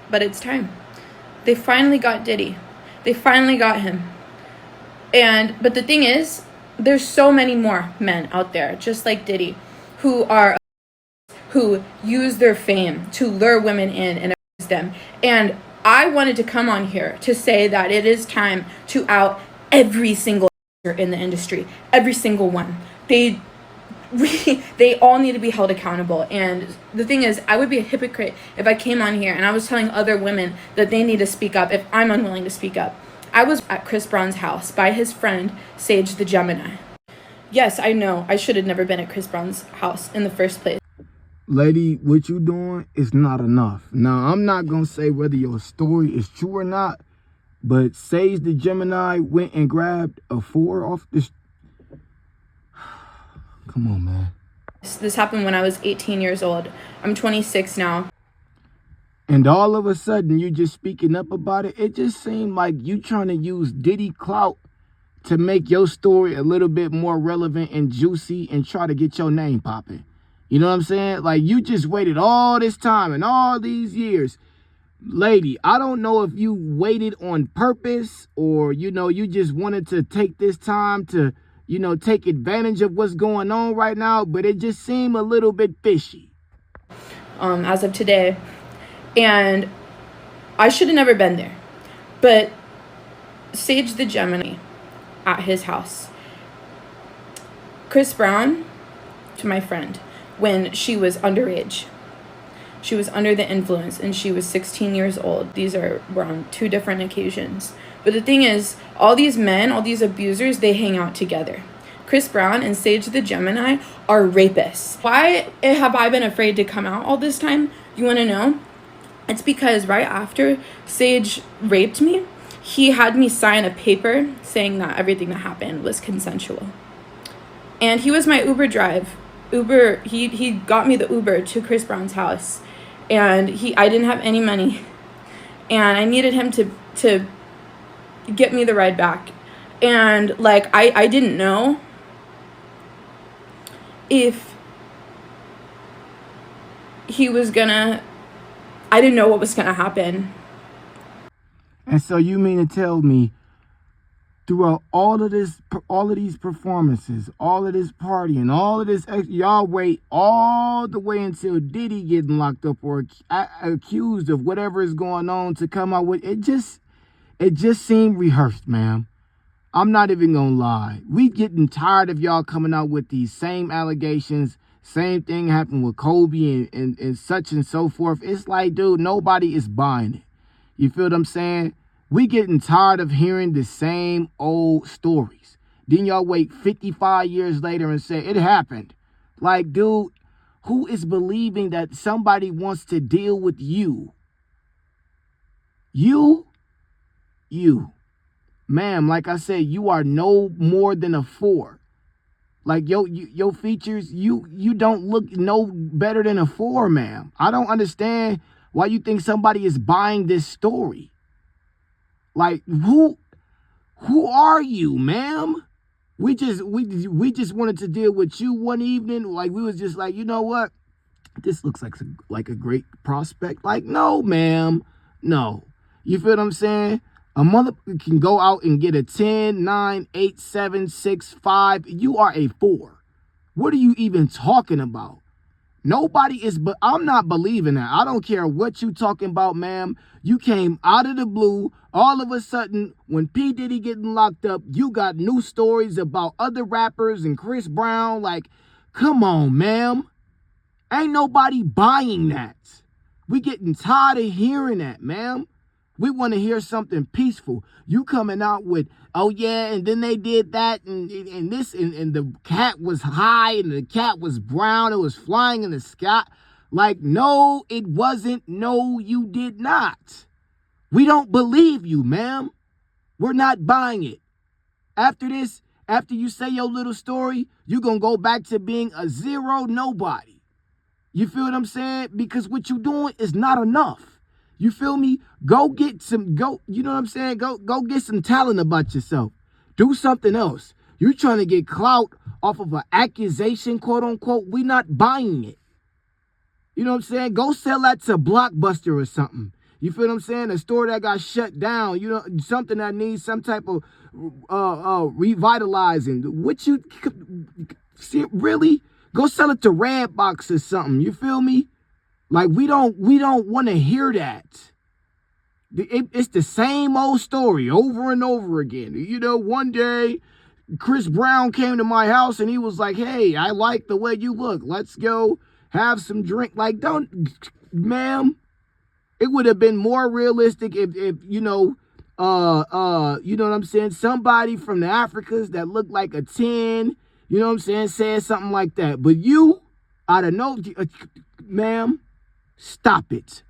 but it's time. They finally got Diddy. They finally got him. But the thing is, there's so many more men out there, just like Diddy, who use their fame to lure women in and abuse them. And I wanted to come on here to say that it is time to out every single in the industry, every single one. They all need to be held accountable. And the thing is, I would be a hypocrite if I came on here and I was telling other women that they need to speak up if I'm unwilling to speak up. I was at Chris Brown's house by his friend Sage the Gemini. Yes, I know I should have never been at Chris Brown's house in the first place. Lady, what you doing is not enough. Now, I'm not going to say whether your story is true or not, but Sage the Gemini went and grabbed a 4 off this. Come on, man. This happened when I was 18 years old. I'm 26 now. And all of a sudden, you just speaking up about it. It just seemed like you trying to use Diddy clout to make your story a little bit more relevant and juicy and try to get your name popping. You know what I'm saying? Like, you just waited all this time and all these years. Lady, I don't know if you waited on purpose or, you just wanted to take this time to, take advantage of what's going on right now, but it just seemed a little bit fishy. As of today. And I should have never been there. But Sage the Gemini at his house. Chris Brown, to my friend, when she was underage. She was under the influence and she was 16 years old. Were on 2 different occasions. But the thing is, all these men, all these abusers, they hang out together. Chris Brown and Sage the Gemini are rapists. Why have I been afraid to come out all this time? You want to know? It's because right after Sage raped me, he had me sign a paper saying that everything that happened was consensual. And he was my Uber drive. He got me the Uber to Chris Brown's house. And I didn't have any money. And I needed him to get me the ride back. And I didn't know if he was gonna, I didn't know what was gonna happen. And so you mean to tell me throughout all of these performances, all of this partying, all of this, y'all wait all the way until Diddy getting locked up or accused of whatever is going on to come out with it? Just seemed rehearsed, ma'am. I'm not even gonna lie. We getting tired of y'all coming out with these same allegations. Same thing happened with Kobe and such and so forth. It's like, dude, nobody is buying it. You feel what I'm saying? We getting tired of hearing the same old stories. Then y'all wait 55 years later and say it happened. Like, dude, who is believing that somebody wants to deal with you? You. Ma'am, like I said, you are no more than a 4. Like, your features, you don't look no better than a 4, ma'am. I don't understand why you think somebody is buying this story. Like, who are you, ma'am? We just wanted to deal with you one evening. Like, we was just like, you know what? This looks like a great prospect. Like, no, ma'am. No. You feel what I'm saying? A mother can go out and get a 10, 9, 8, 7, 6, 5. You are a 4. What are you even talking about? Nobody is, but I'm not believing that. I don't care what you talking about, ma'am. You came out of the blue. All of a sudden, when P. Diddy getting locked up, you got new stories about other rappers and Chris Brown. Like, come on, ma'am. Ain't nobody buying that. We getting tired of hearing that, ma'am. We want to hear something peaceful. You coming out with, oh yeah, and then they did that, and this, and the cat was high, and the cat was brown, it was flying in the sky. Like, no, it wasn't. No, you did not. We don't believe you, ma'am. We're not buying it. After this, after you say your little story, you're going to go back to being a 0 nobody. You feel what I'm saying? Because what you're doing is not enough. You feel me? Go get some, you know what I'm saying? Go get some talent about yourself. Do something else. You're trying to get clout off of an accusation, quote unquote. We not buying it. You know what I'm saying? Go sell that to Blockbuster or something. You feel what I'm saying? A store that got shut down, you know, something that needs some type of revitalizing. What you see, really? Go sell it to Redbox or something. You feel me? Like we don't want to hear that. It's the same old story over and over again. You know, one day Chris Brown came to my house and he was like, "Hey, I like the way you look. Let's go have some drink." Like, don't, ma'am. It would have been more realistic if you know, you know what I'm saying? Somebody from the Africas that looked like a 10, you know what I'm saying, said something like that. But you, out of no, ma'am, stop it.